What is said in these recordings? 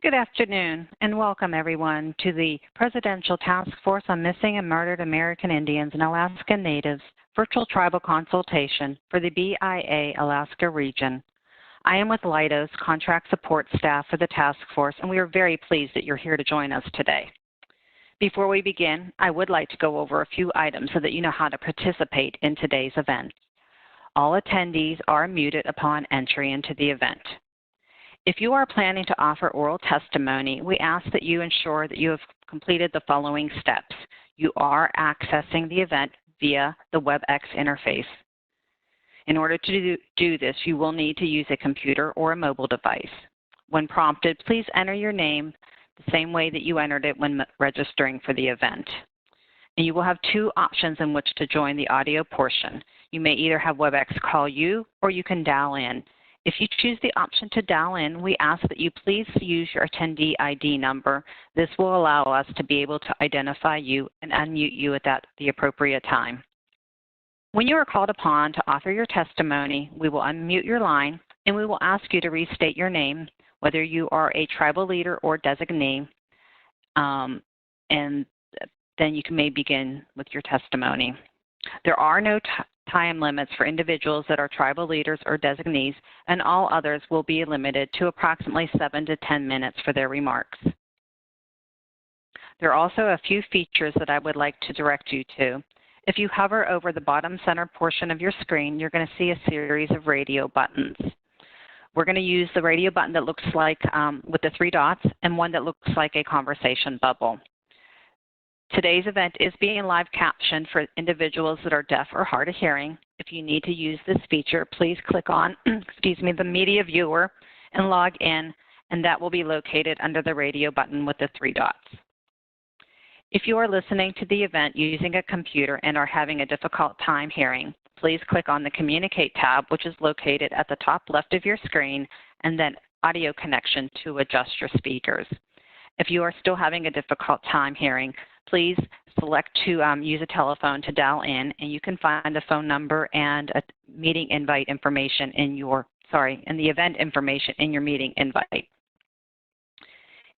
Good afternoon, and welcome everyone to the Presidential Task Force on Missing and Murdered American Indians and Alaska Natives Virtual Tribal Consultation for the BIA Alaska region. I am with Leidos Contract Support staff for the task force, and we are very pleased that you're here to join us today. Before we begin, I would like to go over a few items so that you know how to participate in today's event. All attendees are muted upon entry into the event. If you are planning to offer oral testimony, we ask that you ensure that you have completed the following steps. You are accessing the event via the WebEx interface. In order to do this, you will need to use a computer or a mobile device. When prompted, please enter your name the same way that you entered it when registering for the event. And you will have two options in which to join the audio portion. You may either have WebEx call you or you can dial in. If you choose the option to dial in, we ask that you please use your attendee ID number. This will allow us to be able to identify you and unmute you at the appropriate time. When you are called upon to offer your testimony, we will unmute your line and we will ask you to restate your name, whether you are a tribal leader or designee, and then you may begin with your testimony. There are no time limits for individuals that are tribal leaders or designees, and all others will be limited to approximately 7 to 10 minutes for their remarks. There are also a few features that I would like to direct you to. If you hover over the bottom center portion of your screen, you're going to see a series of radio buttons. We're going to use the radio button that looks like with the 3 dots and one that looks like a conversation bubble. Today's event is being live captioned for individuals that are deaf or hard of hearing. If you need to use this feature, please click on the media viewer and log in, and that will be located under the radio button with the 3 dots. If you are listening to the event using a computer and are having a difficult time hearing, please click on the Communicate tab, which is located at the top left of your screen, and then Audio Connection to adjust your speakers. If you are still having a difficult time hearing, please select to use a telephone to dial in, and you can find a phone number and a meeting invite information in the event information in your meeting invite.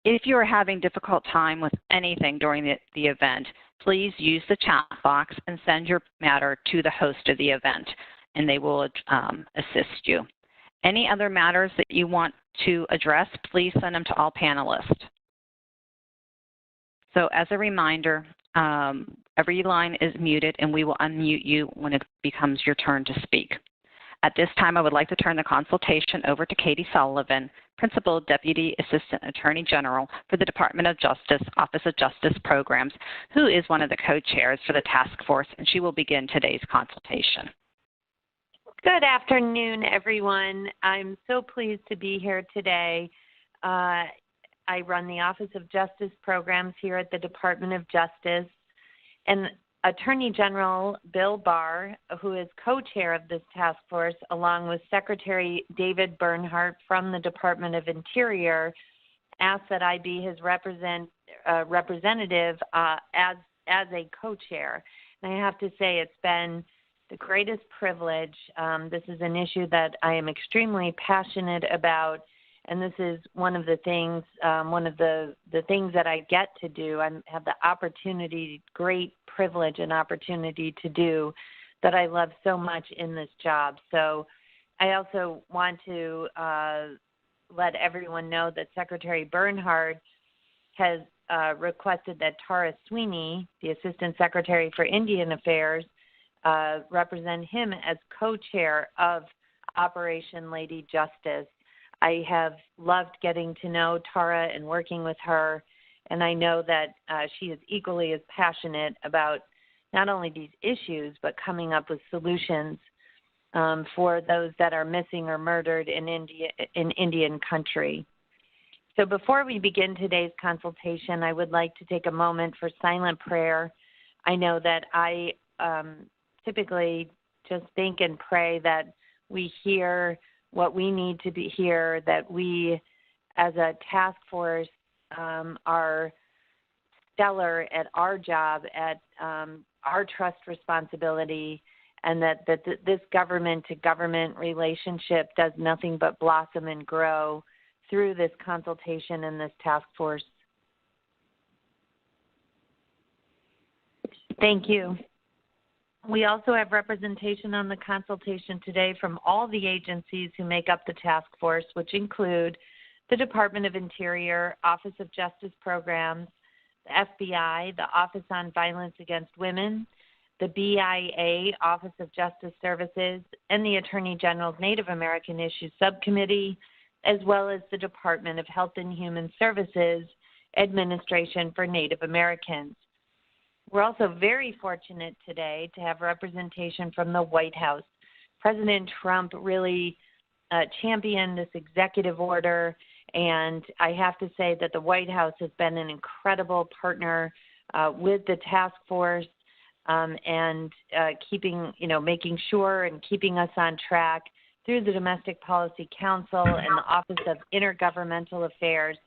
If you are having difficult time with anything during the event, please use the chat box and send your matter to the host of the event, and they will assist you. Any other matters that you want to address, please send them to all panelists. So as a reminder, every line is muted and we will unmute you when it becomes your turn to speak. At this time, I would like to turn the consultation over to Katie Sullivan, Principal Deputy Assistant Attorney General for the Department of Justice, Office of Justice Programs, who is one of the co-chairs for the task force, and she will begin today's consultation. Good afternoon, everyone. I'm so pleased to be here today. I run the Office of Justice Programs here at the Department of Justice, and Attorney General Bill Barr, who is co-chair of this task force, along with Secretary David Bernhardt from the Department of Interior, asked that I be his representative as a co-chair. And I have to say it's been the greatest privilege. This is an issue that I am extremely passionate about. And this is one of the things, the things that I get to do. I have the opportunity, great privilege and opportunity to do that I love so much in this job. So I also want to let everyone know that Secretary Bernhardt has requested that Tara Sweeney, the Assistant Secretary for Indian Affairs, represent him as co-chair of Operation Lady Justice. I have loved getting to know Tara and working with her, and I know that she is equally as passionate about not only these issues, but coming up with solutions for those that are missing or murdered in Indian country. So before we begin today's consultation, I would like to take a moment for silent prayer. I know that I typically just think and pray that we hear what we need to be here, that we as a task force are stellar at our job, at our trust responsibility, and that this government-to-government relationship does nothing but blossom and grow through this consultation and this task force. Thank you. We also have representation on the consultation today from all the agencies who make up the task force, which include the Department of Interior, Office of Justice Programs, the FBI, the Office on Violence Against Women, the BIA, Office of Justice Services, and the Attorney General's Native American Issues Subcommittee, as well as the Department of Health and Human Services Administration for Native Americans. We're also very fortunate today to have representation from the White House. President Trump really championed this executive order, and I have to say that the White House has been an incredible partner with the task force and making sure and keeping us on track through the Domestic Policy Council and the Office of Intergovernmental Affairs.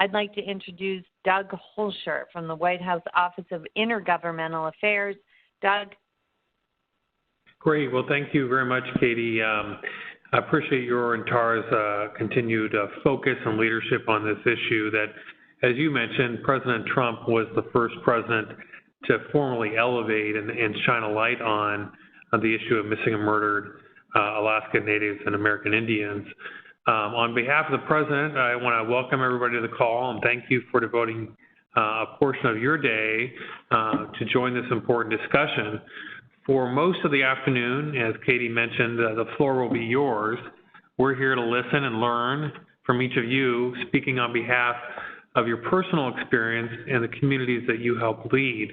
I'd like to introduce Doug Holscher from the White House Office of Intergovernmental Affairs. Doug. Great. Well, thank you very much, Katie. I appreciate your and Tara's continued focus and leadership on this issue that, as you mentioned, President Trump was the first president to formally elevate and shine a light on the issue of missing and murdered Alaska Natives and American Indians. On behalf of the President, I want to welcome everybody to the call and thank you for devoting a portion of your day to join this important discussion. For most of the afternoon, as Katie mentioned, the floor will be yours. We're here to listen and learn from each of you, speaking on behalf of your personal experience and the communities that you help lead.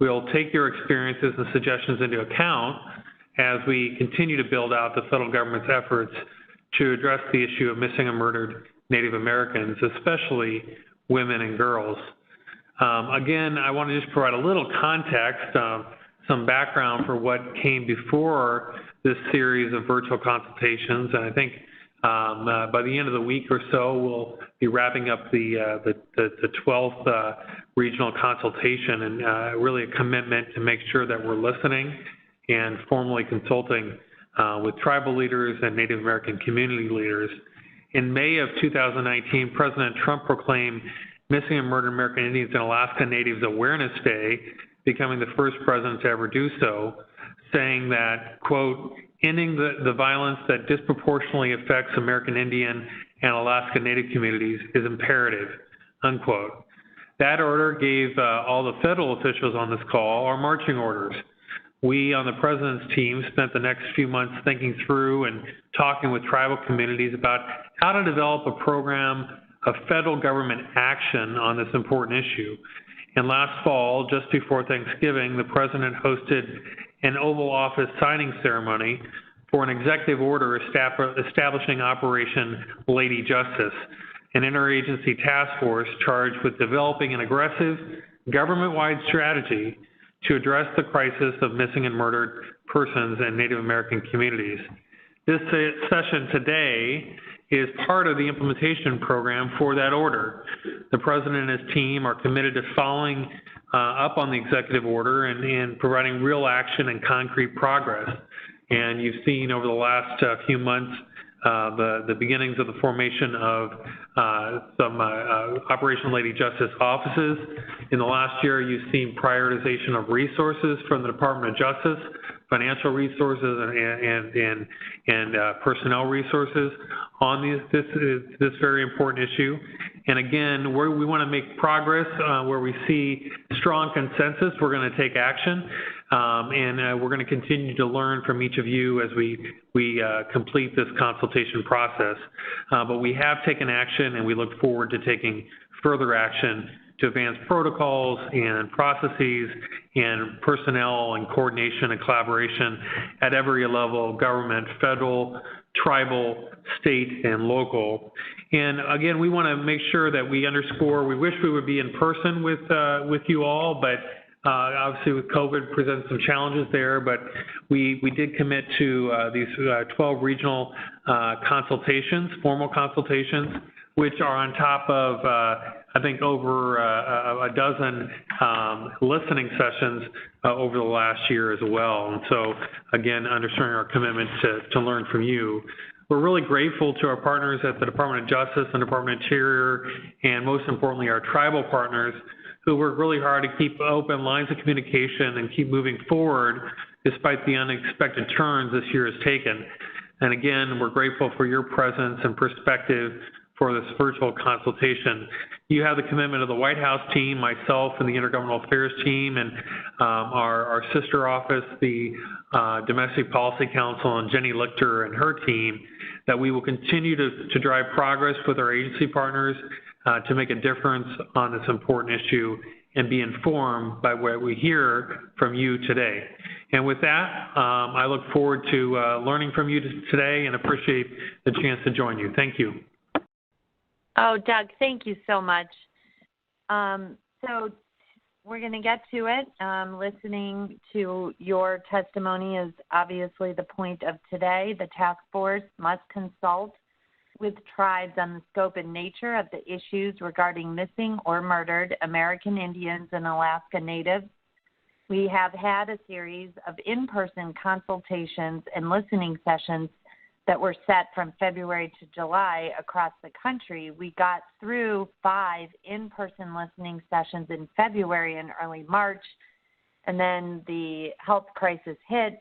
We'll take your experiences and suggestions into account as we continue to build out the federal government's efforts to address the issue of missing and murdered Native Americans, especially women and girls. Again, I want to just provide a little context, some background for what came before this series of virtual consultations, and I think by the end of the week or so, we'll be wrapping up the 12th regional consultation, and really a commitment to make sure that we're listening and formally consulting with tribal leaders and Native American community leaders. In May of 2019, President Trump proclaimed Missing and Murdered American Indians and Alaska Natives Awareness Day, becoming the first president to ever do so, saying that, quote, ending the violence that disproportionately affects American Indian and Alaska Native communities is imperative, unquote. That order gave all the federal officials on this call our marching orders. We on the President's team spent the next few months thinking through and talking with tribal communities about how to develop a program of federal government action on this important issue. And last fall, just before Thanksgiving, the President hosted an Oval Office signing ceremony for an executive order establishing Operation Lady Justice, an interagency task force charged with developing an aggressive government-wide strategy to address the crisis of missing and murdered persons in Native American communities. This session today is part of the implementation program for that order. The President and his team are committed to following up on the executive order and providing real action and concrete progress. And you've seen over the last few months the beginnings of the formation of some Operation Lady Justice offices. In the last year, you've seen prioritization of resources from the Department of Justice, financial resources and personnel resources on this very important issue. And again, where we want to make progress, where we see strong consensus, we're going to take action. And we're going to continue to learn from each of you as we complete this consultation process. But we have taken action, and we look forward to taking further action to advance protocols and processes and personnel and coordination and collaboration at every level of government, federal, tribal, state, and local. And again, we want to make sure that we underscore, we wish we would be in person with you all, but obviously with COVID presents some challenges there, but we did commit to these 12 regional consultations, formal consultations, which are on top of, I think, over a dozen listening sessions over the last year as well. And so, again, underscoring our commitment to learn from you. We're really grateful to our partners at the Department of Justice and Department of Interior, and most importantly, our tribal partners who work really hard to keep open lines of communication and keep moving forward despite the unexpected turns this year has taken. And again, we're grateful for your presence and perspective for this virtual consultation. You have the commitment of the White House team, myself, and the Intergovernmental Affairs team, and our sister office, the Domestic Policy Council, and Jenny Lichter and her team, that we will continue to drive progress with our agency partners to make a difference on this important issue and be informed by what we hear from you today. And with that, I look forward to learning from you today and appreciate the chance to join you. Thank you. Oh, Doug, thank you so much. So we're going to get to it. Listening to your testimony is obviously the point of today. The task force must consult with tribes on the scope and nature of the issues regarding missing or murdered American Indians and Alaska Natives. We have had a series of in-person consultations and listening sessions that were set from February to July across the country. We got through 5 in-person listening sessions in February and early March, and then the health crisis hit.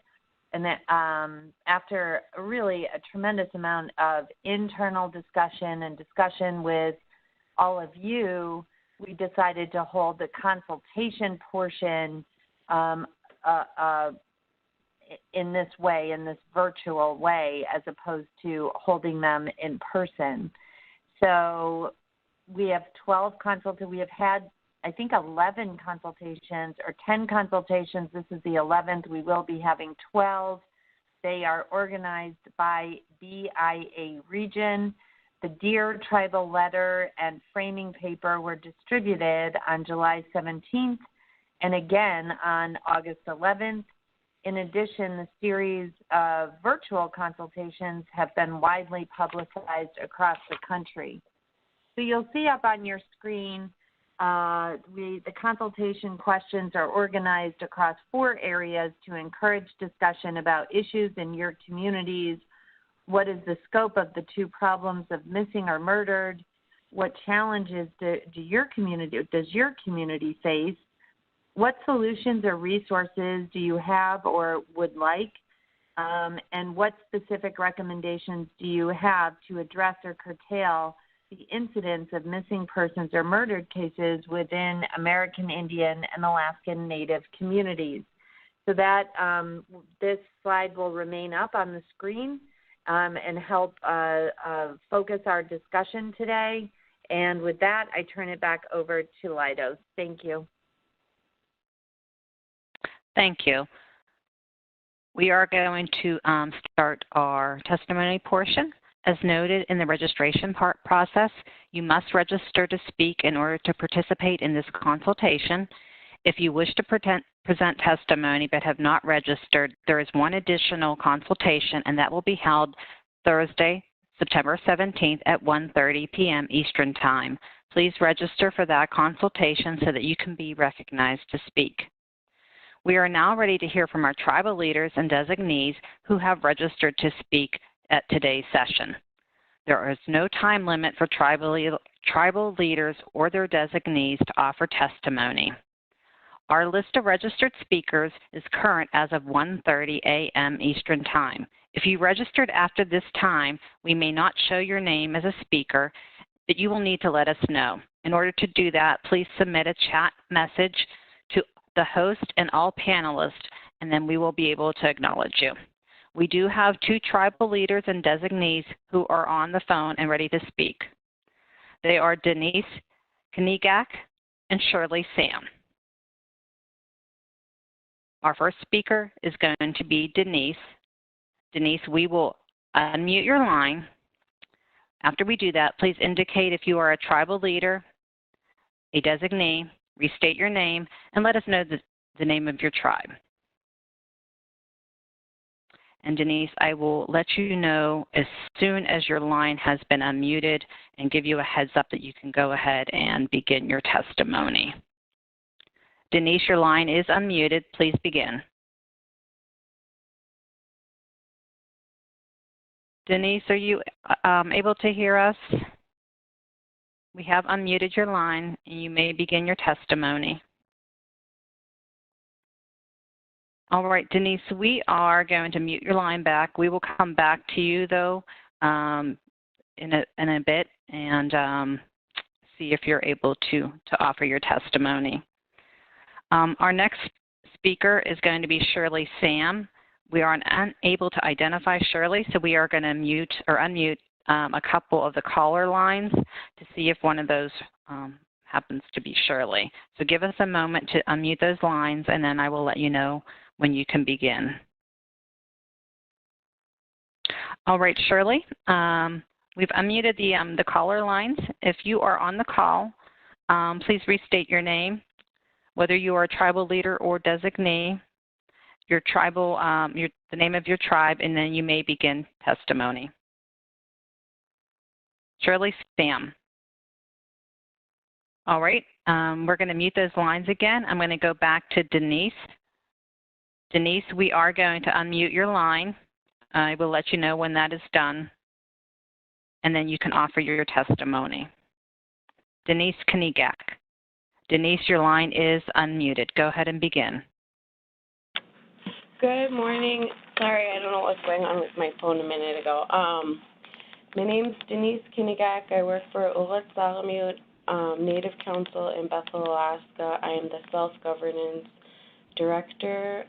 And then after really a tremendous amount of internal discussion and discussion with all of you, we decided to hold the consultation portion in this way, in this virtual way, as opposed to holding them in person. So we have 12 consultations. We have had, I think, 11 consultations or 10 consultations. This is the 11th. We will be having 12. They are organized by BIA region. The Dear Tribal letter and framing paper were distributed on July 17th and again on August 11th. In addition, the series of virtual consultations have been widely publicized across the country. So you'll see up on your screen, the consultation questions are organized across 4 areas to encourage discussion about issues in your communities. What is the scope of the 2 problems of missing or murdered? What challenges does your community face? What solutions or resources do you have or would like? And what specific recommendations do you have to address or curtail the incidence of missing persons or murdered cases within American Indian and Alaskan Native communities? So that this slide will remain up on the screen and help focus our discussion today. And with that, I turn it back over to Lidos. Thank you. Thank you. We are going to start our testimony portion. As noted in the registration process, you must register to speak in order to participate in this consultation. If you wish to present testimony but have not registered, there is one additional consultation, and that will be held Thursday, September 17th at 1:30 p.m. Eastern Time. Please register for that consultation so that you can be recognized to speak. We are now ready to hear from our tribal leaders and designees who have registered to speak at today's session. There is no time limit for tribal leaders or their designees to offer testimony. Our list of registered speakers is current as of 1:30 a.m. Eastern Time. If you registered after this time, we may not show your name as a speaker, but you will need to let us know. In order to do that, please submit a chat message to the host and all panelists, and then we will be able to acknowledge you. We do have 2 tribal leaders and designees who are on the phone and ready to speak. They are Denise Kinnigack and Shirley Sam. Our first speaker is going to be Denise. Denise, we will unmute your line. After we do that, please indicate if you are a tribal leader, a designee, restate your name, and let us know the name of your tribe. And Denise, I will let you know as soon as your line has been unmuted and give you a heads up that you can go ahead and begin your testimony. Denise, your line is unmuted. Please begin. Denise, are you able to hear us? We have unmuted your line, and you may begin your testimony. All right, Denise, we are going to mute your line back. We will come back to you, though, in a bit and see if you're able to offer your testimony. Our next speaker is going to be Shirley Sam. We are unable to identify Shirley, so we are going to mute or unmute a couple of the caller lines to see if one of those happens to be Shirley. So give us a moment to unmute those lines, and then I will let you know when you can begin. All right, Shirley, we've unmuted the caller lines. If you are on the call, please restate your name, whether you are a tribal leader or designee, your tribal, the name of your tribe, and then you may begin testimony. Shirley Sam. All right, we're going to mute those lines again. I'm going to go back to Denise. Denise, we are going to unmute your line. I will let you know when that is done, and then you can offer your testimony. Denise Kinnigack. Denise, your line is unmuted. Go ahead and begin. Good morning. Sorry, I don't know what's going on with my phone a minute ago. My name's Denise Kinnigack. I work for Ulat Salamut Native Council in Bethel, Alaska. I am the Self-Governance Director.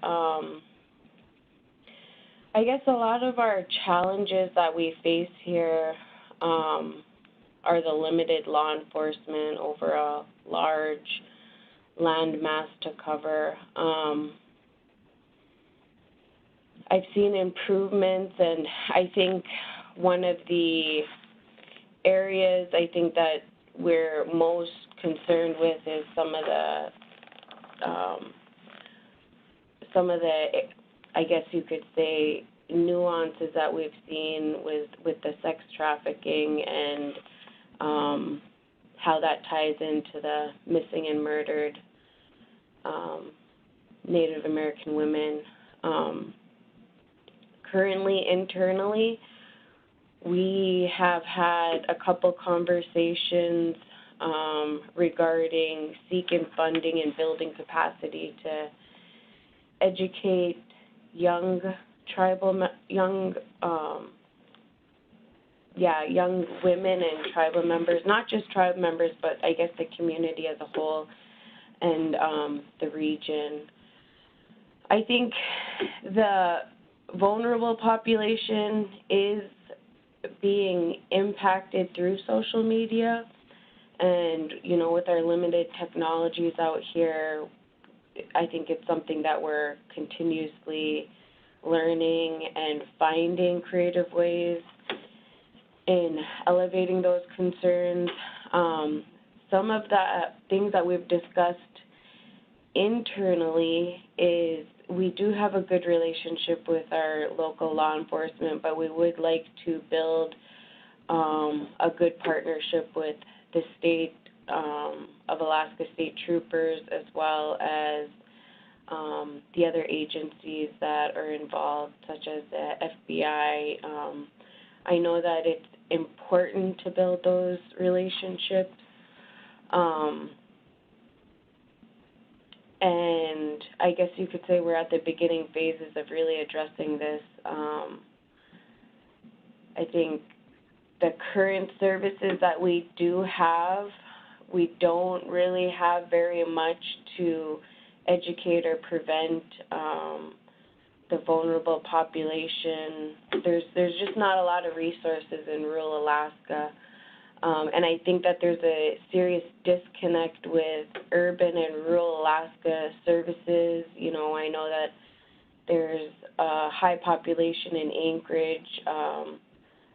I guess a lot of our challenges that we face here are the limited law enforcement over a large land mass to cover. I've seen improvements, and I think one of the areas I think that we're most concerned with is some of the I guess you could say nuances that we've seen with the sex trafficking and how that ties into the missing and murdered Native American women. Currently, internally, we have had a couple conversations regarding seeking funding and building capacity to educate young women and tribal members, not just tribe members, but I guess the community as a whole and the region. I think the vulnerable population is being impacted through social media, and with our limited technologies out here, I think it's something that we're continuously learning and finding creative ways in elevating those concerns. Some of the things that we've discussed internally is we do have a good relationship with our local law enforcement, but we would like to build a good partnership with the state of Alaska State Troopers, as well as the other agencies that are involved, such as the FBI. I know that it's important to build those relationships. And I guess you could say we're at the beginning phases of really addressing this. I think the current services that we do have, we don't really have very much to educate or prevent the vulnerable population. There's just not a lot of resources in rural Alaska. And I think that there's a serious disconnect with urban and rural Alaska services. I know that there's a high population in Anchorage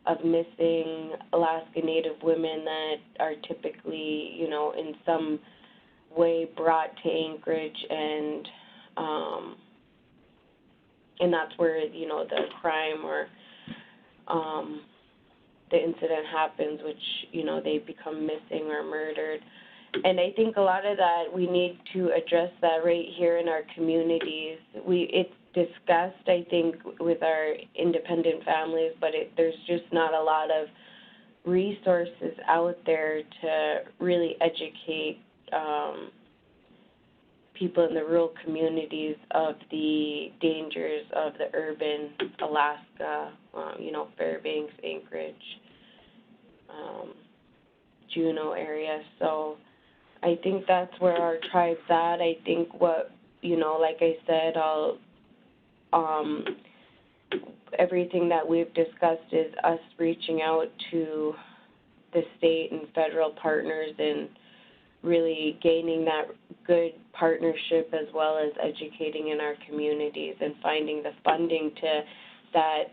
of missing Alaska Native women that are typically, in some way brought to Anchorage, and that's where, the crime or the incident happens, which, they become missing or murdered. And I think a lot of that, we need to address that right here in our communities. discussed, I think, with our independent families, but there's just not a lot of resources out there to really educate people in the rural communities of the dangers of the urban Alaska, Fairbanks, Anchorage, Juneau area. So I think that's where our tribe's at. I think what, like I said, everything that we've discussed is us reaching out to the state and federal partners and really gaining that good partnership, as well as educating in our communities and finding the funding that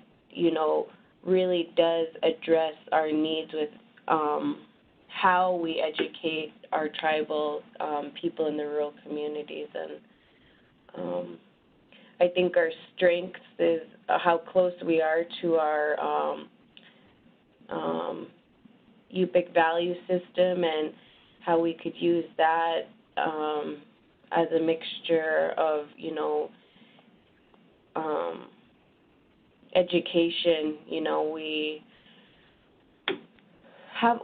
really does address our needs with how we educate our tribal people in the rural communities. And I think our strengths is how close we are to our UPIC value system, and how we could use that as a mixture of, education.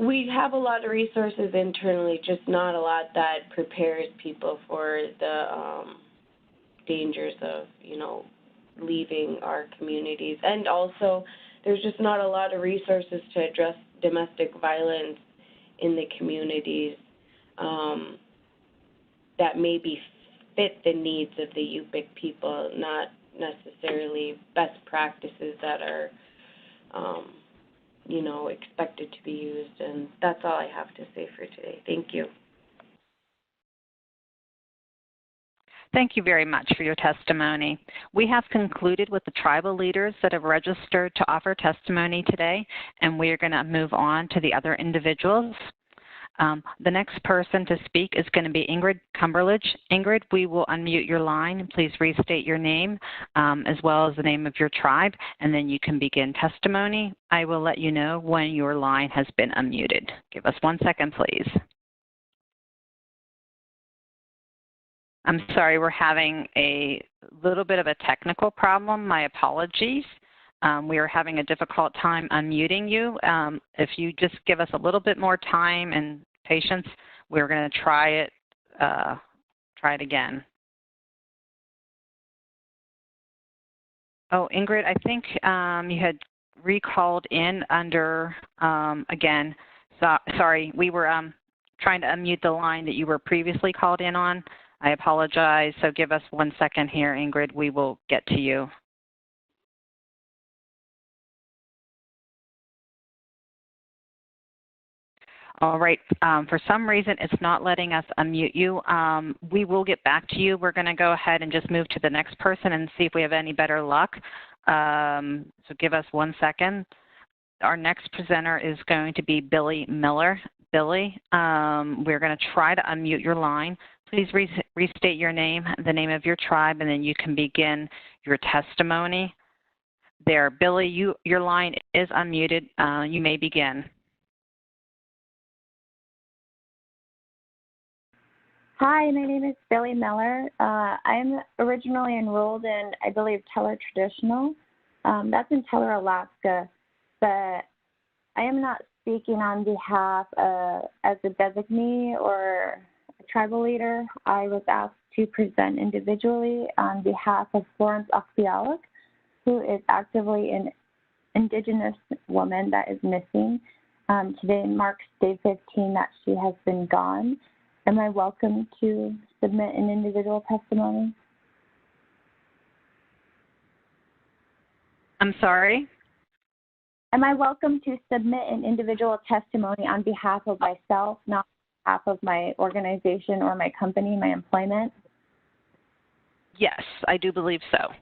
We have a lot of resources internally, just not a lot that prepares people for the dangers of, leaving our communities. And also, there's just not a lot of resources to address domestic violence in the communities that maybe fit the needs of the UPIC people, not necessarily best practices that are, expected to be used. And that's all I have to say for today. Thank you. Thank you very much for your testimony. We have concluded with the tribal leaders that have registered to offer testimony today, and we are going to move on to the other individuals. The next person to speak is going to be Ingrid Cumberlage. Ingrid, we will unmute your line. Please restate your name as well as the name of your tribe, and then you can begin testimony. I will let you know when your line has been unmuted. Give us 1 second, please. I'm sorry, we're having a little bit of a technical problem. My apologies. We are having a difficult time unmuting you. If you just give us a little bit more time and patience, we're going to try it again. Oh, Ingrid, I think you had recalled in under, again, sorry, we were trying to unmute the line that you were previously called in on. I apologize, so give us 1 second here, Ingrid. We will get to you. All right, for some reason, it's not letting us unmute you. We will get back to you. We're gonna go ahead and just move to the next person and see if we have any better luck. So give us 1 second. Our next presenter is going to be Billy Miller. Billy, we're gonna try to unmute your line. Please restate your name, the name of your tribe, and then you can begin your testimony. There, Billy, your line is unmuted. You may begin. Hi, my name is Billy Miller. I'm originally enrolled in, I believe, Teller Traditional. That's in Teller, Alaska, but I am not speaking on behalf as a designee or a tribal leader. I was asked to present individually on behalf of Florence Espiolo, who is actively an Indigenous woman that is missing. Today marks day 15 that she has been gone. Am I welcome to submit an individual testimony? I'm sorry? Am I welcome to submit an individual testimony on behalf of myself, not on behalf of my organization or my company, my employment? Yes, I do believe so.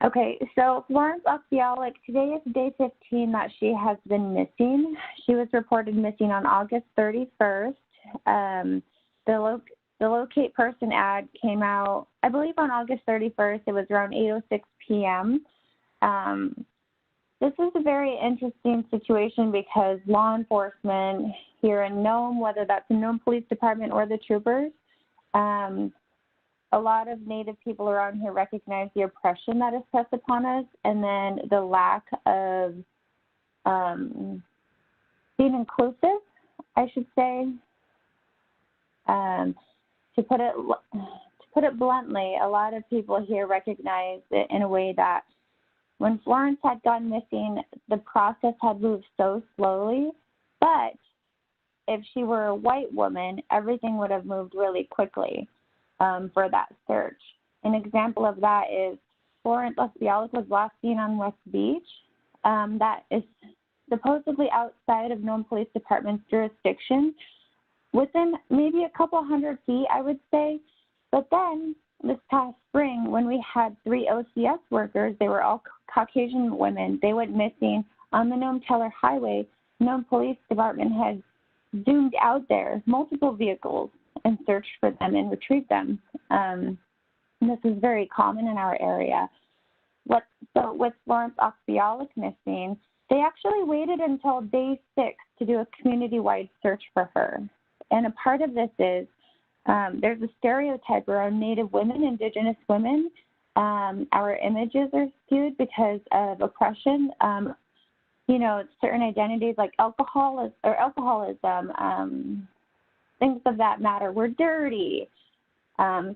Okay, so Florence Espiolo, today is day 15 that she has been missing. She was reported missing on August 31st. The locate person ad came out, I believe, on August 31st. It was around 8:06 p.m. This is a very interesting situation because law enforcement here in Nome, whether that's the Nome Police Department or the troopers, a lot of Native people around here recognize the oppression that is pressed upon us, and then the lack of being inclusive, I should say. To put it bluntly, a lot of people here recognize it in a way that when Florence had gone missing, the process had moved so slowly, but if she were a white woman, everything would have moved really quickly for that search. An example of that is Florence Espiolo was last seen on West Beach. That is supposedly outside of known police department's jurisdiction, within maybe a couple 100 feet, I would say. But then this past spring, when we had 3 OCS workers, they were all Caucasian women. They went missing on the Nome-Teller Highway. Known police department had zoomed out there, multiple vehicles, and searched for them and retrieved them. This is very common in our area. So with Florence Espiolo missing, they actually waited until day 6 to do a community-wide search for her. And a part of this is there's a stereotype around Native women, Indigenous women. Our images are skewed because of oppression. Certain identities like alcoholism, things of that matter. We're dirty.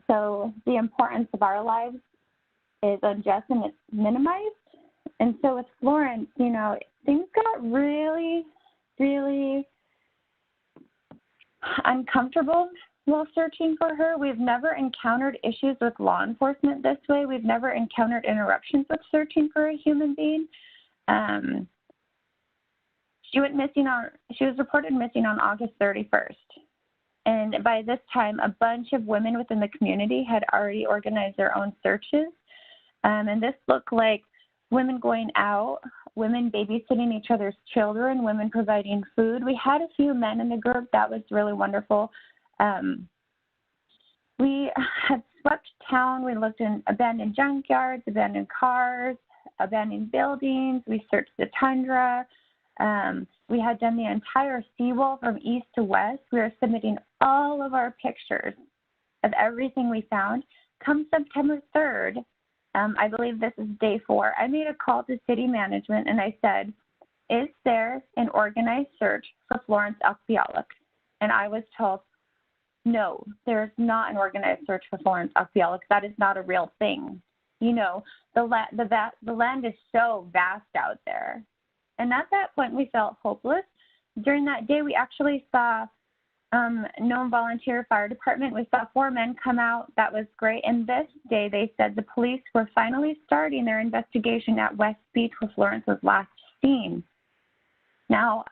So the importance of our lives is unjust and it's minimized. And so with Florence, things got really, really uncomfortable while searching for her. We've never encountered issues with law enforcement this way. We've never encountered interruptions with searching for a human being. She was reported missing on August 31st. And by this time, a bunch of women within the community had already organized their own searches. And this looked like women going out, women babysitting each other's children, women providing food. We had a few men in the group. That was really wonderful. We had swept town. We looked in abandoned junkyards, abandoned cars, abandoned buildings. We searched the tundra. We had done the entire seawall from east to west. We were submitting all of our pictures of everything we found. Come September 3rd, I believe this is day 4, I made a call to city management and I said, is there an organized search for Florence Espiolo? And I was told, no, there is not an organized search for Florence Espiolo. That is not a real thing. The land is so vast out there. And at that point, we felt hopeless. During that day, we actually saw Nome Volunteer Fire Department. We saw 4 men come out. That was great. And this day, they said the police were finally starting their investigation at West Beach where Florence was last seen. Now,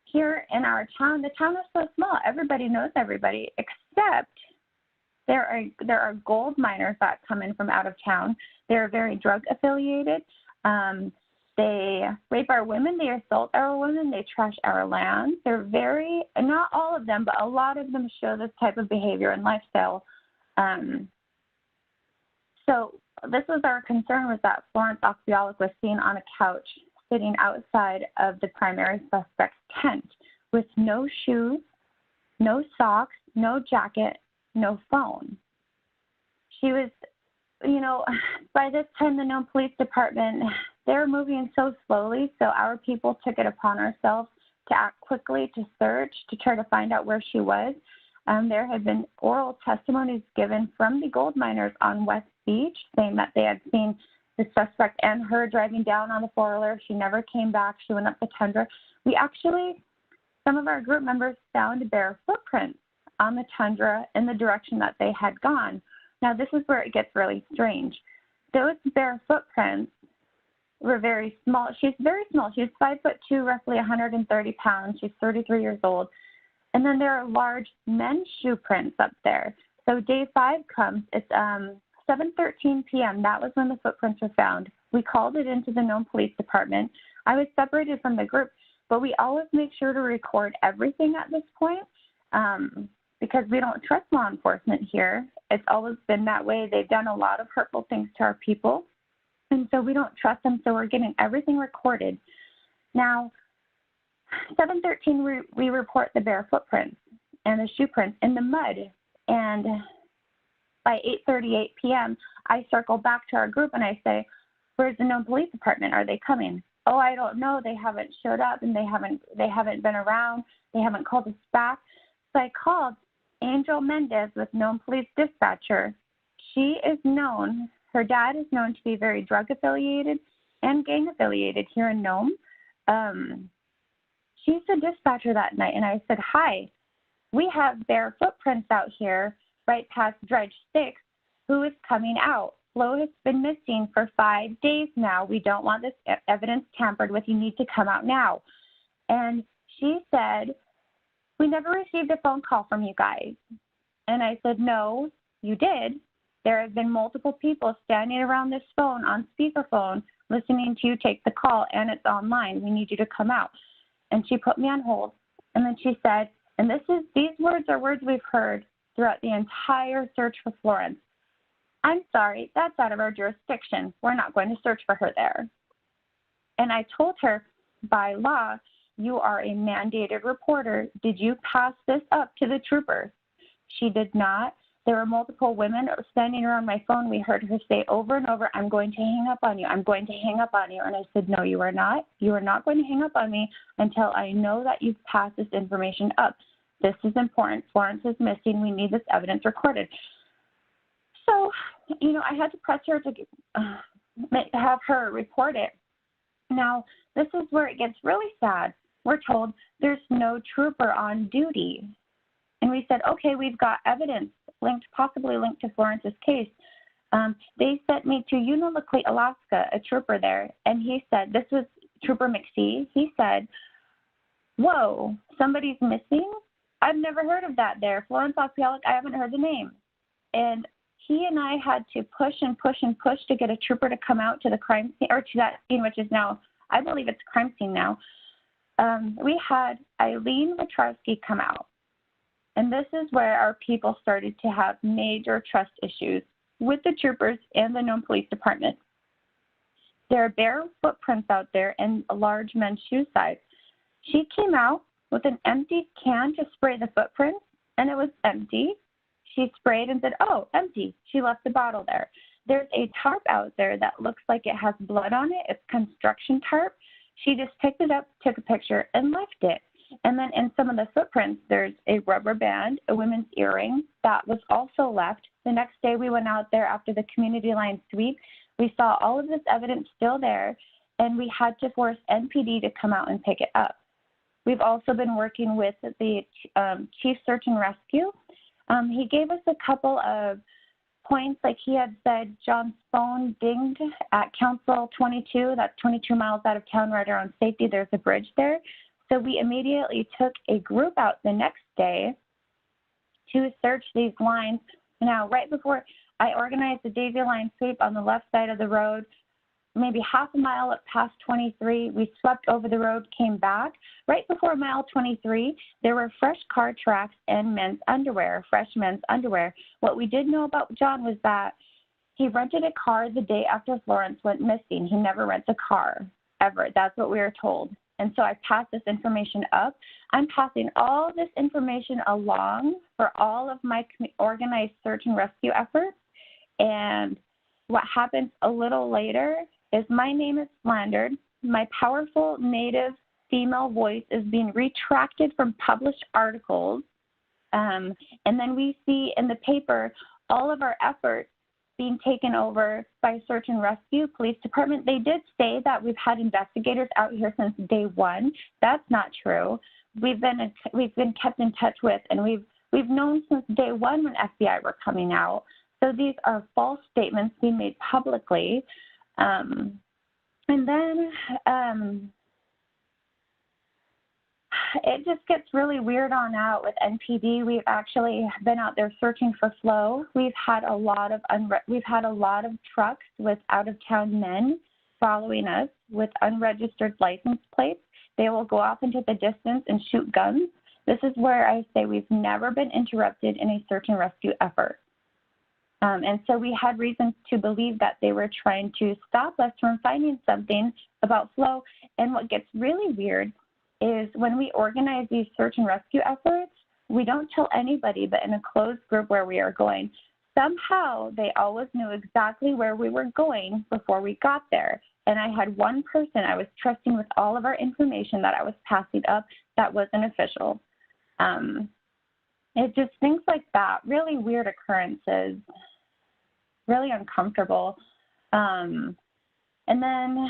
here in our town, the town is so small. Everybody knows everybody, except there are gold miners that come in from out of town. They're very drug affiliated. They rape our women, they assault our women, they trash our land. They're not all of them, but a lot of them show this type of behavior and lifestyle. So this was our concern, was that Florence Espiolo was seen on a couch sitting outside of the primary suspect's tent with no shoes, no socks, no jacket, no phone. She was, by this time the Nome Police Department, they were moving so slowly, so our people took it upon ourselves to act quickly, to search, to try to find out where she was. There had been oral testimonies given from the gold miners on West Beach saying that they had seen the suspect and her driving down on the 4-wheeler. She never came back. She went up the tundra. Some of our group members found bare footprints on the tundra in the direction that they had gone. Now, this is where it gets really strange. Those bare footprints were very small. She's very small. She's 5'2", roughly 130 pounds. She's 33 years old. And then there are large men's shoe prints up there. So day 5 comes. It's 7:13 p.m. That was when the footprints were found. We called it into the Nome Police Department. I was separated from the group, but we always make sure to record everything at this point because we don't trust law enforcement here. It's always been that way. They've done a lot of hurtful things to our people, and so we don't trust them, so we're getting everything recorded. Now, 7:13, we report the bare footprints and the shoe prints in the mud, and by 8:38 p.m., I circle back to our group and I say, where's the known police department? Are they coming? Oh, I don't know. They haven't showed up and they haven't been around. They haven't called us back. So I called Angel Mendez with known police dispatcher. She is known, her dad is known to be very drug affiliated and gang affiliated here in Nome. She's the dispatcher that night, and I said, hi, we have bare footprints out here right past Dredge 6. Who is coming out? Flo has been missing for 5 days now. We don't want this evidence tampered with. You need to come out now. And she said, we never received a phone call from you guys. And I said, no, you did. There have been multiple people standing around this phone on speakerphone listening to you take the call, and it's online. We need you to come out. And she put me on hold. And then she said, and these words are words we've heard throughout the entire search for Florence. I'm sorry, that's out of our jurisdiction. We're not going to search for her there. And I told her, by law, you are a mandated reporter. Did you pass this up to the troopers? She did not. There were multiple women standing around my phone. We heard her say over and over, I'm going to hang up on you. I'm going to hang up on you. And I said, no, you are not. You are not going to hang up on me until I know that you've passed this information up. This is important. Florence is missing. We need this evidence recorded. So, I had to press her to have her report it. Now, this is where it gets really sad. We're told there's no trooper on duty. And we said, okay, we've got evidence possibly linked to Florence's case. They sent me to Unalakleet, Alaska, a trooper there, and he said, this was Trooper McPhee. He said, whoa, somebody's missing? I've never heard of that there. Florence Espiolo, I haven't heard the name. And he and I had to push and push and push to get a trooper to come out to the crime scene, or to that scene, which is now, I believe it's a crime scene now. We had Eileen Wachowski come out. And this is where our people started to have major trust issues with the troopers and the known police department. There are bare footprints out there and a large men's shoe size. She came out with an empty can to spray the footprints, and it was empty. She sprayed and said, oh, empty. She left the bottle there. There's a tarp out there that looks like it has blood on it. It's construction tarp. She just picked it up, took a picture, and left it. And then in some of the footprints, there's a rubber band, a women's earring that was also left. The next day we went out there after the community line sweep. We saw all of this evidence still there, and we had to force NPD to come out and pick it up. We've also been working with the Chief Search and Rescue. He gave us a couple of points, like he had said John's phone dinged at Council 22. That's 22 miles out of town right around Safety. There's a bridge there. So we immediately took a group out the next day to search these lines. Now, right before I organized the Daisy Line sweep on the left side of the road, maybe half a mile up past 23, we swept over the road, came back. Right before mile 23, there were fresh car tracks and men's underwear, fresh men's underwear. What we did know about John was that he rented a car the day after Florence went missing. He never rents a car, ever. That's what we were told. And so I passed this information up. I'm passing all this information along for all of my organized search and rescue efforts. And what happens a little later is my name is slandered. My powerful Native female voice is being retracted from published articles. And then we see in the paper all of our efforts being taken over by Search and Rescue Police Department. They did say that we've had investigators out here since day one. That's not true. We've been kept in touch with, and we've known since day one when FBI were coming out. So these are false statements being made publicly. And then it just gets really weird on out with NPD. We've actually been out there searching for Flo. We've had a lot of trucks with out-of-town men following us with unregistered license plates. They will go off into the distance and shoot guns. This is where I say we've never been interrupted in a search and rescue effort. And so we had reason to believe that they were trying to stop us from finding something about Flo. And what gets really weird is when we organize these search and rescue efforts, we don't tell anybody but in a closed group where we are going. somehow they always knew exactly where we were going before we got there. And I had one person I was trusting with all of our information that I was passing up that was an official. It just things like that, really weird occurrences, really uncomfortable. And then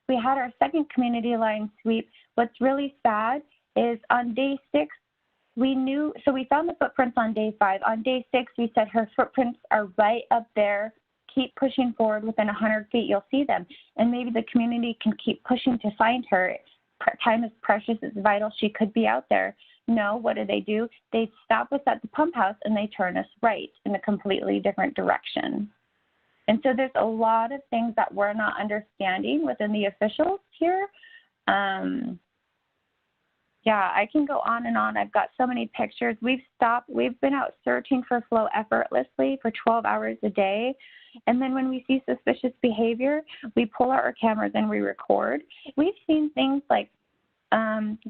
we had our second community line sweep. What's really sad is on day 6, so we found the footprints on day 5. On day 6, we said her footprints are right up there. Keep pushing forward within 100 feet, you'll see them. And maybe the community can keep pushing to find her. Time is precious, it's vital, she could be out there. No, what do? They stop us at the pump house and they turn us right in a completely different direction. And so there's a lot of things that we're not understanding within the officials here. Yeah, I can go on and on. I've got so many pictures. We've been out searching for flow effortlessly for 12 hours a day. And then when we see suspicious behavior, we pull out our cameras and we record. We've seen things like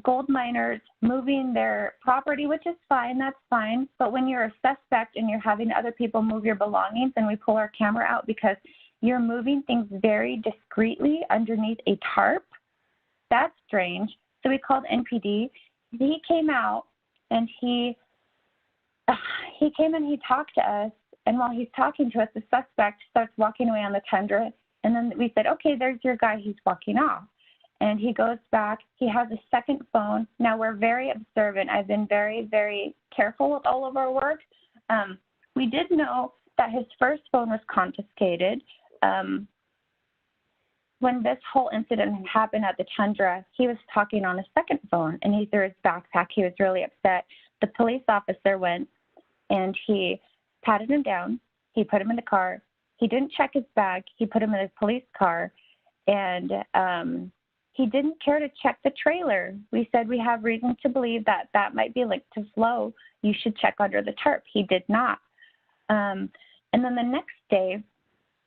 gold miners moving their property, which is fine, that's fine. But when you're a suspect and you're having other people move your belongings, and we pull our camera out because you're moving things very discreetly underneath a tarp, that's strange. So we called NPD. He came out and he came and he talked to us. And while he's talking to us, the suspect starts walking away on the tundra. And then we said, okay, there's your guy. He's walking off. And he goes back. He has a second phone. Now, we're very observant. I've been very, very careful with all of our work. We did know that his first phone was confiscated. When this whole incident happened at the tundra, he was talking on a second phone, and he threw his backpack. He was really upset. The police officer went, and he patted him down. He put him in the car. He didn't check his bag. He put him in his police car, and he didn't care to check the trailer. We said we have reason to believe that that might be linked to flow. You should check under the tarp. He did not. And then the next day,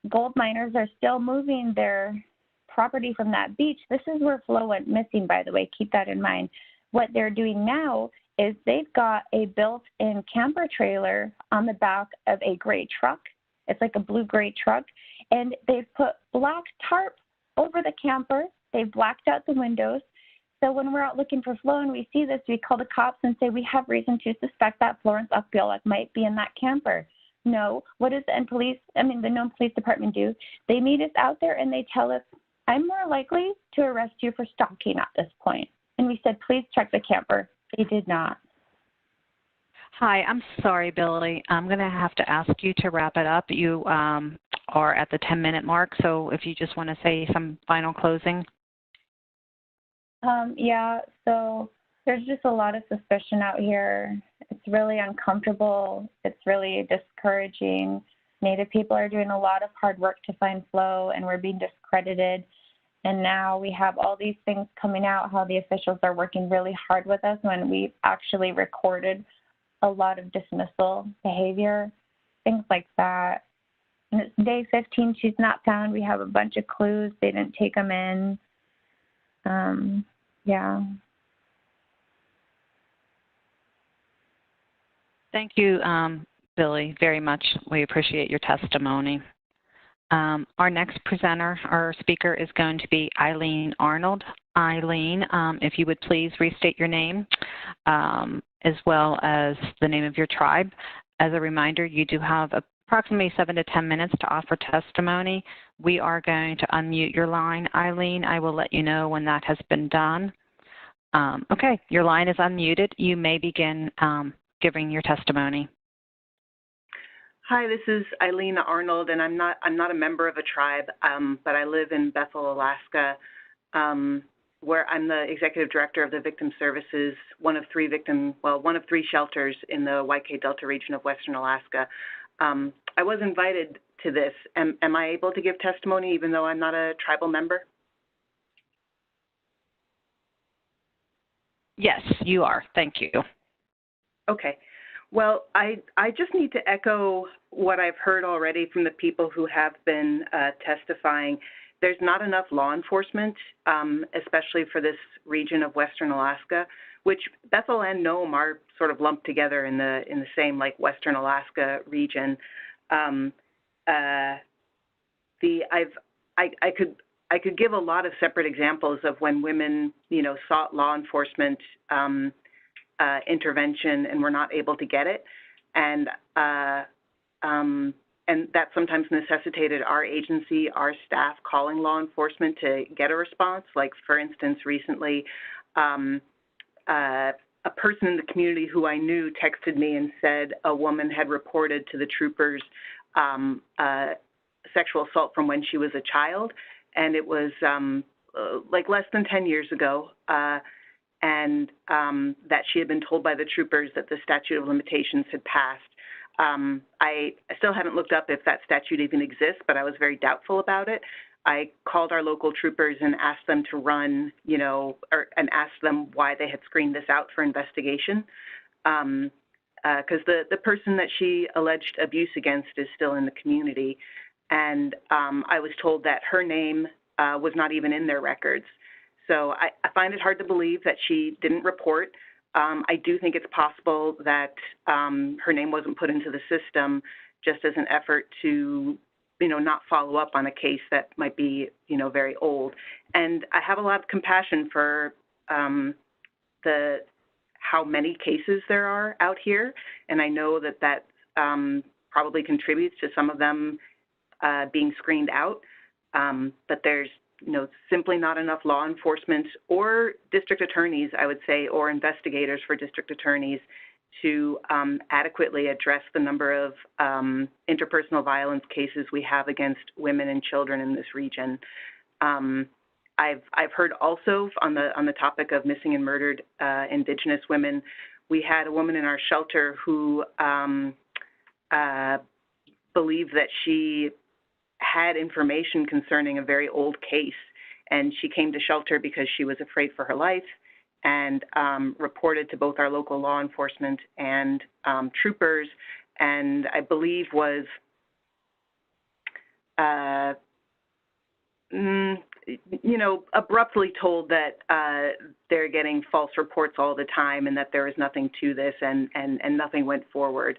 gold miners are still moving their property from that beach. This is where flow went missing, by the way. Keep that in mind. What they're doing now is they've got a built-in camper trailer on the back of a gray truck. It's like a blue-gray truck. And they've put black tarp over the camper. They've blacked out the windows. So when we're out looking for flow and we see this, we call the cops and say, we have reason to suspect that Florence Espiolo might be in that camper. No. What does the known police department do? They meet us out there and they tell us, I'm more likely to arrest you for stalking at this point. And we said, please check the camper. They did not. Hi, I'm sorry, Billy. I'm going to have to ask you to wrap it up. You are at the 10-minute mark, so if you just want to say some final closing. Yeah, so there's just a lot of suspicion out here. It's really uncomfortable. It's really discouraging. Native people are doing a lot of hard work to find flow, and we're being discredited. And now we have all these things coming out, how the officials are working really hard with us when we've actually recorded a lot of dismissal behavior, things like that. And it's day 15, she's not found. We have a bunch of clues. They didn't take them in. Yeah. Thank you, Billy, very much. We appreciate your testimony. Our next presenter or speaker is going to be Eileen Arnold. Eileen, if you would please restate your name as well as the name of your tribe. As a reminder, you do have approximately 7 to 10 minutes to offer testimony. We are going to unmute your line, Eileen. I will let you know when that has been done. Okay, your line is unmuted. You may begin giving your testimony. Hi, this is Eileen Arnold, and I'm not a member of a tribe, but I live in Bethel, Alaska, where I'm the executive director of the Victim Services, one of three shelters in the YK Delta region of Western Alaska. I was invited to this. Am I able to give testimony even though I'm not a tribal member? Yes, you are. Thank you. Okay. Well, I just need to echo what I've heard already from the people who have been testifying. There's not enough law enforcement, especially for this region of Western Alaska, which Bethel and Nome are sort of lumped together in the same like Western Alaska region. I could give a lot of separate examples of when women, sought law enforcement intervention and were not able to get it, and that sometimes necessitated our agency, our staff, calling law enforcement to get a response. Like, for instance, recently, a person in the community who I knew texted me and said a woman had reported to the troopers sexual assault from when she was a child, and it was like less than 10 years ago, and that she had been told by the troopers that the statute of limitations had passed. I still haven't looked up if that statute even exists, but I was very doubtful about it. I called our local troopers and asked them to run, and asked them why they had screened this out for investigation, because the person that she alleged abuse against is still in the community. And I was told that her name was not even in their records. So I find it hard to believe that she didn't report. I do think it's possible that her name wasn't put into the system just as an effort to, not follow up on a case that might be, very old. And I have a lot of compassion for how many cases there are out here, and I know that probably contributes to some of them being screened out, but there's simply not enough law enforcement or district attorneys, I would say, or investigators for district attorneys to adequately address the number of interpersonal violence cases we have against women and children in this region. I've heard also on the topic of missing and murdered Indigenous women, we had a woman in our shelter who believed that she had information concerning a very old case, and she came to shelter because she was afraid for her life, and reported to both our local law enforcement and troopers, and I believe was abruptly told that they're getting false reports all the time and that there is nothing to this, and nothing went forward.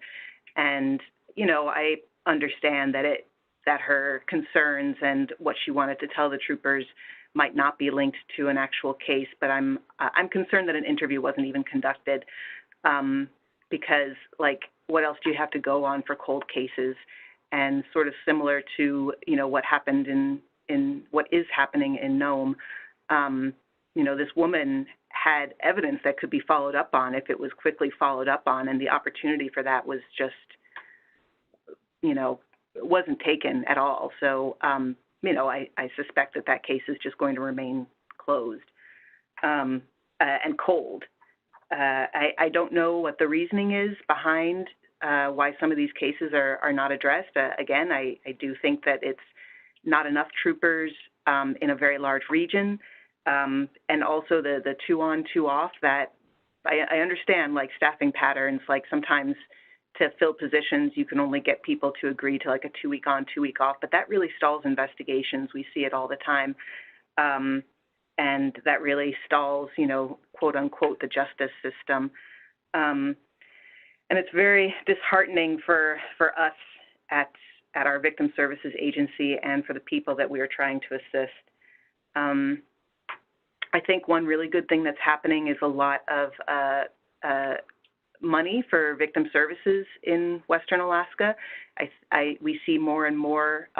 And I understand that her concerns and what she wanted to tell the troopers might not be linked to an actual case, but I'm concerned that an interview wasn't even conducted, because, like, what else do you have to go on for cold cases? And sort of similar to what happened in what is happening in Nome, this woman had evidence that could be followed up on if it was quickly followed up on, and the opportunity for that was just wasn't taken at all. So, I suspect that case is just going to remain closed and cold. I don't know what the reasoning is behind why some of these cases are not addressed. Again, I do think that it's not enough troopers in a very large region, and also the 2-on, 2-off, that I understand, like, staffing patterns, like sometimes to fill positions, you can only get people to agree to like a 2-week on, 2-week off, but that really stalls investigations. We see it all the time. And that really stalls, quote unquote, the justice system. And it's very disheartening for us at our Victim Services Agency and for the people that we are trying to assist. I think one really good thing that's happening is a lot of money for victim services in Western Alaska. We see more and more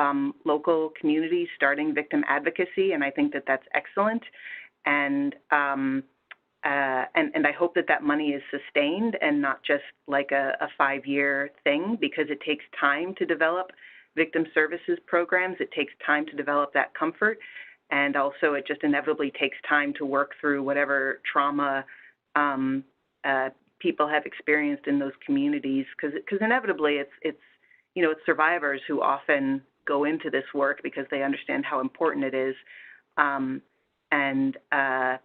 local communities starting victim advocacy, and I think that that's excellent. And I hope that money is sustained and not just like a 5-year thing, because it takes time to develop victim services programs. It takes time to develop that comfort, and also it just inevitably takes time to work through whatever trauma people have experienced in those communities, because inevitably it's survivors who often go into this work because they understand how important it is. And I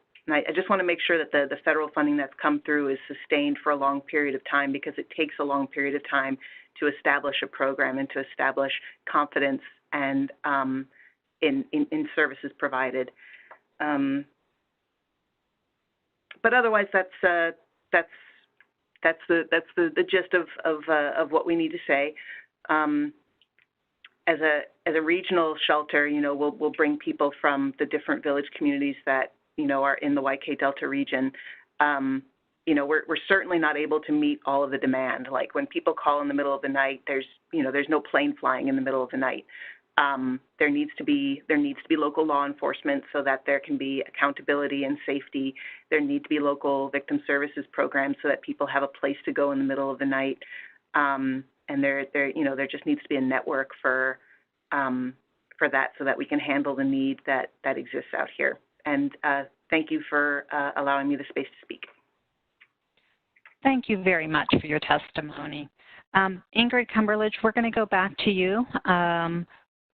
just want to make sure that the federal funding that's come through is sustained for a long period of time, because it takes a long period of time to establish a program and to establish confidence and in services provided. But otherwise, that's the gist of what we need to say. as a regional shelter, we'll bring people from the different village communities that, are in the YK Delta region. We're certainly not able to meet all of the demand. Like when people call in the middle of the night, there's no plane flying in the middle of the night. There needs to be local law enforcement so that there can be accountability and safety. There need to be local victim services programs so that people have a place to go in the middle of the night. And there just needs to be a network for that so that we can handle the need that exists out here. And thank you for allowing me the space to speak. Thank you very much for your testimony. Ingrid Cumberlage, we're going to go back to you.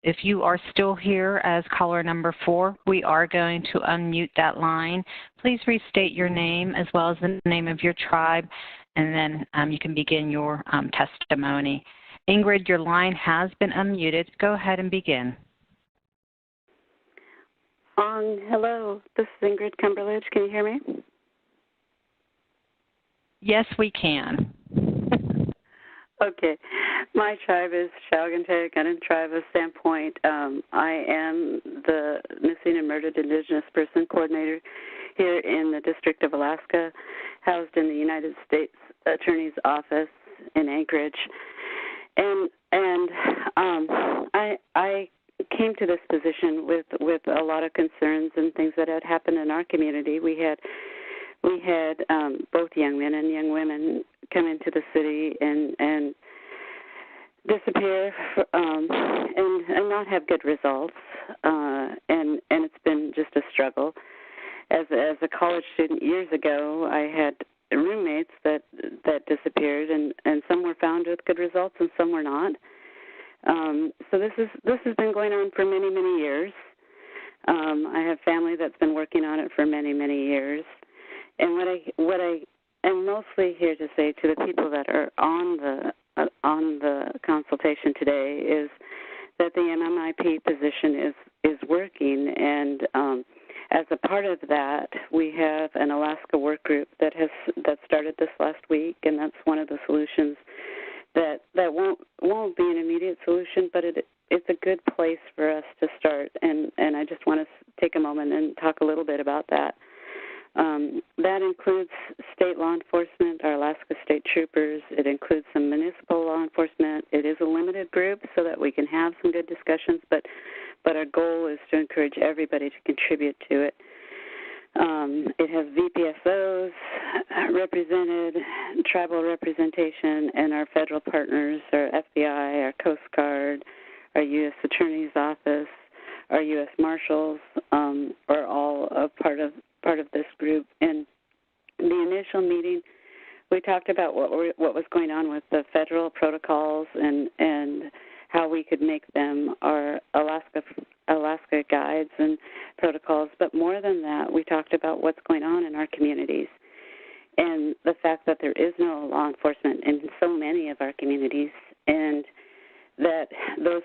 If you are still here as caller number 4, we are going to unmute that line. Please restate your name as well as the name of your tribe, and then you can begin your testimony. Ingrid, your line has been unmuted. Go ahead and begin. Hello, this is Ingrid Cumberlage. Can you hear me? Yes, we can. Okay. My tribe is Shawgantaig, Gunnin Tribe of Sandpoint. I am the Missing and Murdered Indigenous Person Coordinator here in the District of Alaska, housed in the United States Attorney's Office in Anchorage. And I came to this position with a lot of concerns and things that had happened in our community. We had both young men and young women come into the city and disappear and not have good results, and it's been just a struggle. As a college student years ago, I had roommates that disappeared, and some were found with good results and some were not. So this has been going on for many, many years. I have family that's been working on it for many, many years. And what I am mostly here to say to the people that are on the consultation today is that the MMIP position is working, and as a part of that, we have an Alaska work group that started this last week, and that's one of the solutions that won't be an immediate solution, but it's a good place for us to start, and I just want to take a moment and talk a little bit about that. That includes state law enforcement, our Alaska State Troopers. It includes some municipal law enforcement. It is a limited group so that we can have some good discussions, but our goal is to encourage everybody to contribute to it. It has VPSOs represented, tribal representation, and our federal partners, our FBI, our Coast Guard, our U.S. Attorney's Office, our U.S. Marshals, are all a part of this group. And the initial meeting, we talked about what was going on with the federal protocols and how we could make them our Alaska guides and protocols. But more than that, we talked about what's going on in our communities and the fact that there is no law enforcement in so many of our communities, and that those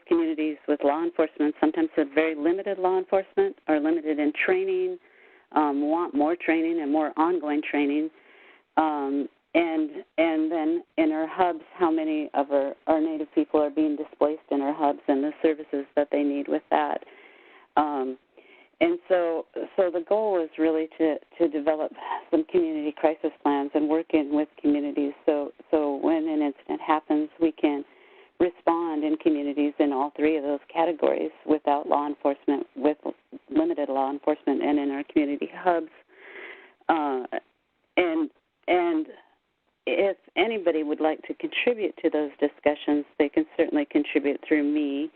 communities with law enforcement sometimes have very limited law enforcement, are limited in training, want more training and more ongoing training, and then in our hubs, how many of our Native people are being displaced in our hubs and the services that they need with that. And so the goal is really to develop some community crisis plans and work in with communities so when an incident happens, we can respond in communities in all three of those categories without law enforcement, with limited law enforcement, and in our community hubs. And if anybody would like to contribute to those discussions, they can certainly contribute through me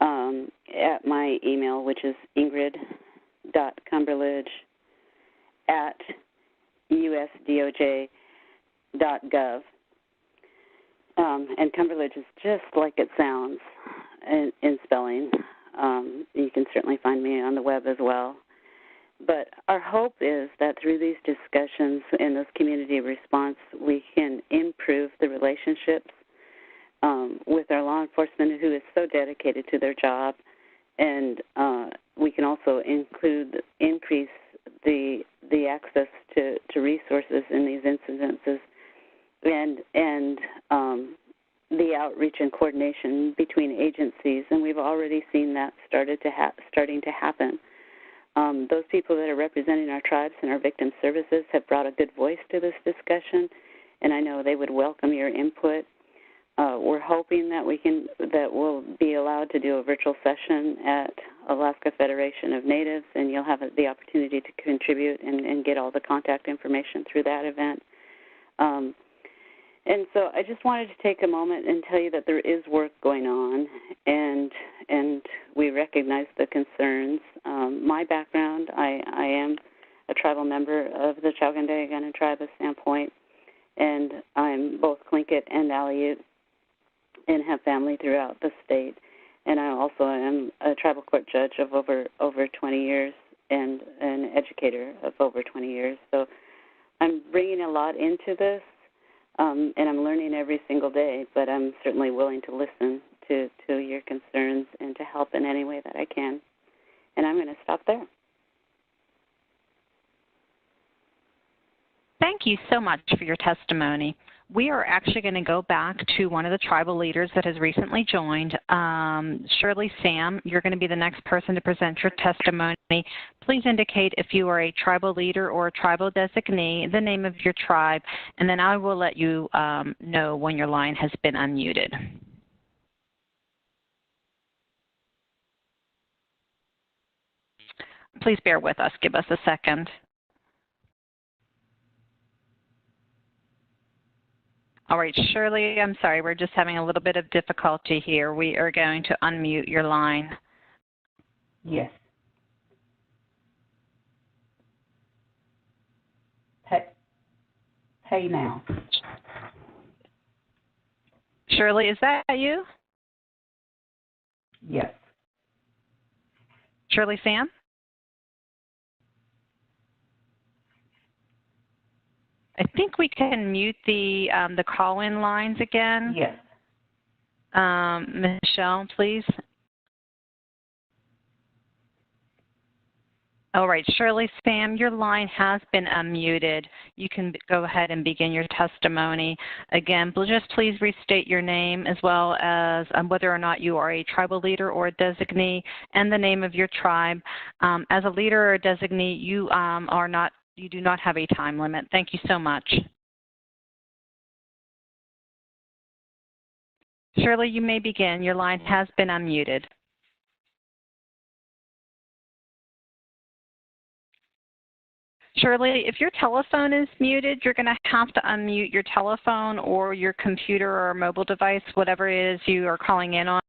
at my email, which is ingrid.cumberlage@usdoj.gov. And Cumberlage is just like it sounds in spelling. You can certainly find me on the web as well. But our hope is that through these discussions and this community response, we can improve the relationships with our law enforcement, who is so dedicated to their job, and we can also increase the access to resources in these incidences, and the outreach and coordination between agencies, and we've already seen that starting to happen. Those people that are representing our tribes and our victim services have brought a good voice to this discussion, and I know they would welcome your input. We're hoping that we'll be allowed to do a virtual session at Alaska Federation of Natives, and you'll have the opportunity to contribute and get all the contact information through that event. And so I just wanted to take a moment and tell you that there is work going on, and we recognize the concerns. My background, I am a tribal member of the Chowkindagana tribe of Sandpoint, and I'm both Tlingit and Aleut, and have family throughout the state. And I also am a tribal court judge of over 20 years and an educator of over 20 years. So I'm bringing a lot into this, and I'm learning every single day, but I'm certainly willing to listen to your concerns and to help in any way that I can. And I'm going to stop there. Thank you so much for your testimony. We are actually going to go back to one of the tribal leaders that has recently joined. Shirley Sam, you're going to be the next person to present your testimony. Please indicate if you are a tribal leader or a tribal designee, the name of your tribe, and then I will let you know when your line has been unmuted. Please bear with us. Give us a second. All right, Shirley, I'm sorry, we're just having a little bit of difficulty here. We are going to unmute your line. Yes. Hey now. Shirley, is that you? Yes. Shirley Sam? I think we can mute the call-in lines again. Yes. Michelle, please. All right, Shirley Sam, your line has been unmuted. You can go ahead and begin your testimony. Again, just please restate your name as well as whether or not you are a tribal leader or a designee and the name of your tribe. As a leader or a designee, you do not have a time limit. Thank you so much. Shirley, you may begin. Your line has been unmuted. Shirley, if your telephone is muted, you're going to have to unmute your telephone or your computer or mobile device, whatever it is you are calling in on.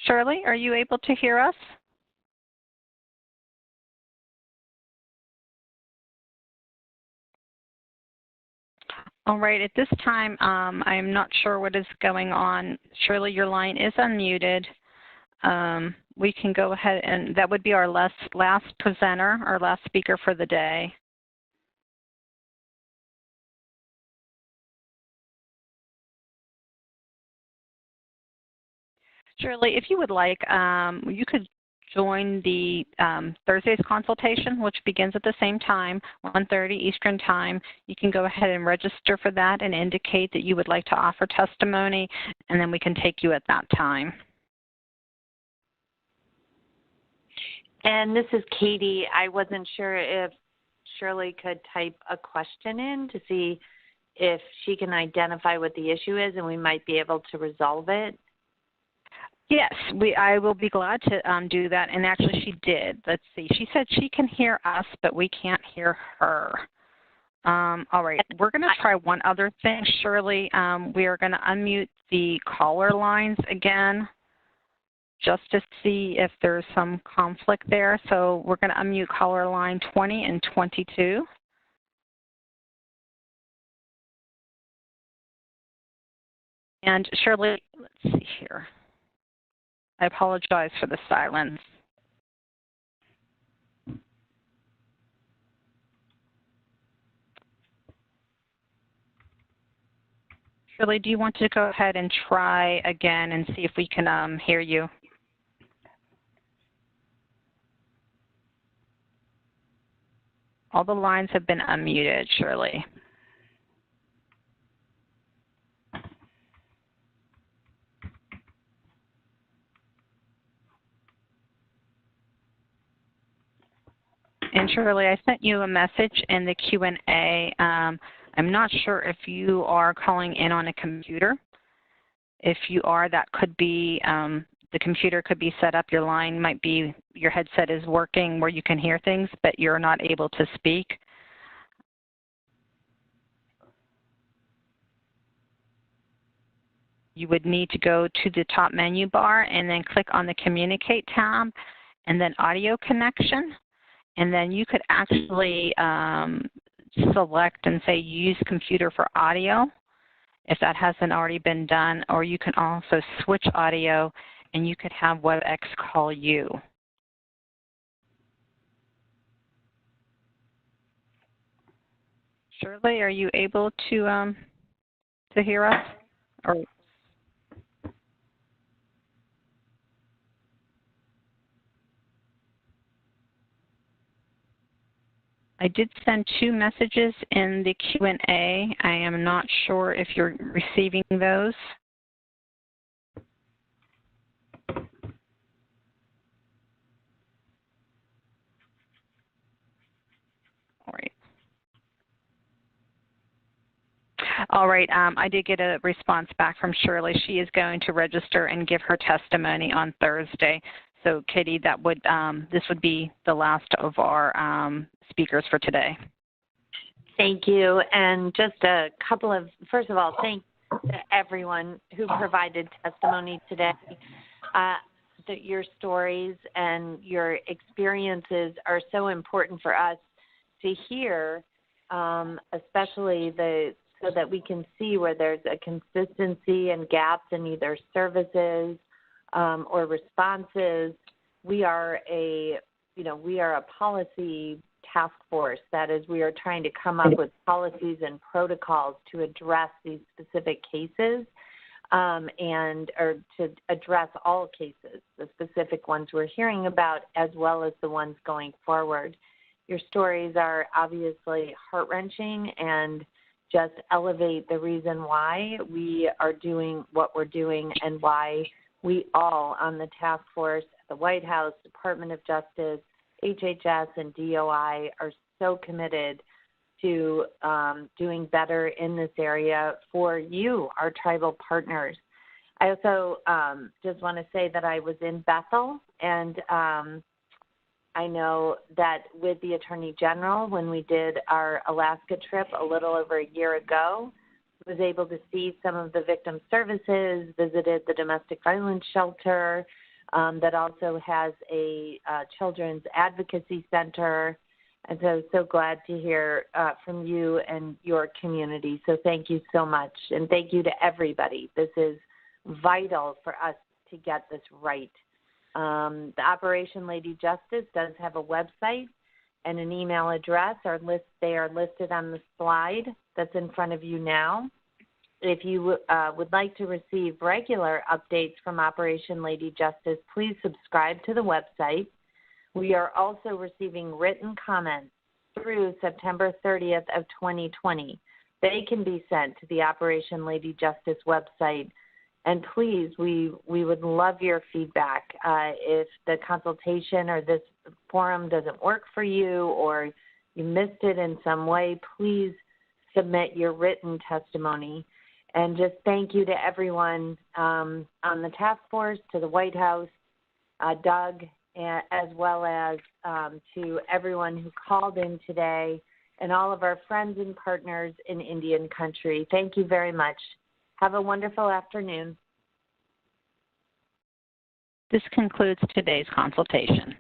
Shirley, are you able to hear us? All right, at this time, I am not sure what is going on. Shirley, your line is unmuted. We can go ahead and that would be our last presenter, our last speaker for the day. Shirley, if you would like, you could join the Thursday's consultation, which begins at the same time, 1:30 Eastern Time. You can go ahead and register for that and indicate that you would like to offer testimony, and then we can take you at that time. And this is Katie. I wasn't sure if Shirley could type a question in to see if she can identify what the issue is and we might be able to resolve it. Yes, I will be glad to do that, and actually she did. Let's see. She said she can hear us, but we can't hear her. All right, we're going to try one other thing, Shirley. We are going to unmute the caller lines again just to see if there's some conflict there. So we're going to unmute caller line 20 and 22. And Shirley, let's see here. I apologize for the silence. Shirley, do you want to go ahead and try again and see if we can hear you? All the lines have been unmuted, Shirley. And Shirley, I sent you a message in the Q&A. I'm not sure if you are calling in on a computer. If you are, that could be, the computer could be set up, your line might be, your headset is working where you can hear things, but you're not able to speak. You would need to go to the top menu bar and then click on the Communicate tab and then Audio Connection. And then you could actually select and say Use Computer for Audio if that hasn't already been done, or you can also switch audio and you could have WebEx call you. Shirley, are you able to hear us? Or I did send 2 messages in the Q&A. I am not sure if you're receiving those. All right, I did get a response back from Shirley. She is going to register and give her testimony on Thursday. So, Katie, that would this would be the last of our speakers for today. Thank you. And just a couple of, first of all, thank to everyone who provided testimony today. Your stories and your experiences are so important for us to hear, especially so that we can see where there's a consistency and gaps in either services or responses. We are a policy task force. That is, we are trying to come up with policies and protocols to address these specific cases or to address all cases, the specific ones we're hearing about, as well as the ones going forward. Your stories are obviously heart-wrenching and just elevate the reason why we are doing what we're doing and why we all on the task force, the White House, Department of Justice, HHS, and DOI are so committed to doing better in this area for you, our tribal partners. I also just want to say that I was in Bethel, and I know that with the Attorney General, when we did our Alaska trip a little over a year ago, was able to see some of the victim services, visited the domestic violence shelter that also has a children's advocacy center. And so glad to hear from you and your community. So thank you so much. And thank you to everybody. This is vital for us to get this right. The Operation Lady Justice does have a website and an email address. They are listed on the slide that's in front of you now. If you would like to receive regular updates from Operation Lady Justice, please subscribe to the website. We are also receiving written comments through September 30th of 2020. They can be sent to the Operation Lady Justice website. And please, we would love your feedback. If the consultation or this forum doesn't work for you or you missed it in some way, please submit your written testimony. And just thank you to everyone on the task force, to the White House, Doug, as well as to everyone who called in today and all of our friends and partners in Indian country. Thank you very much. Have a wonderful afternoon. This concludes today's consultation.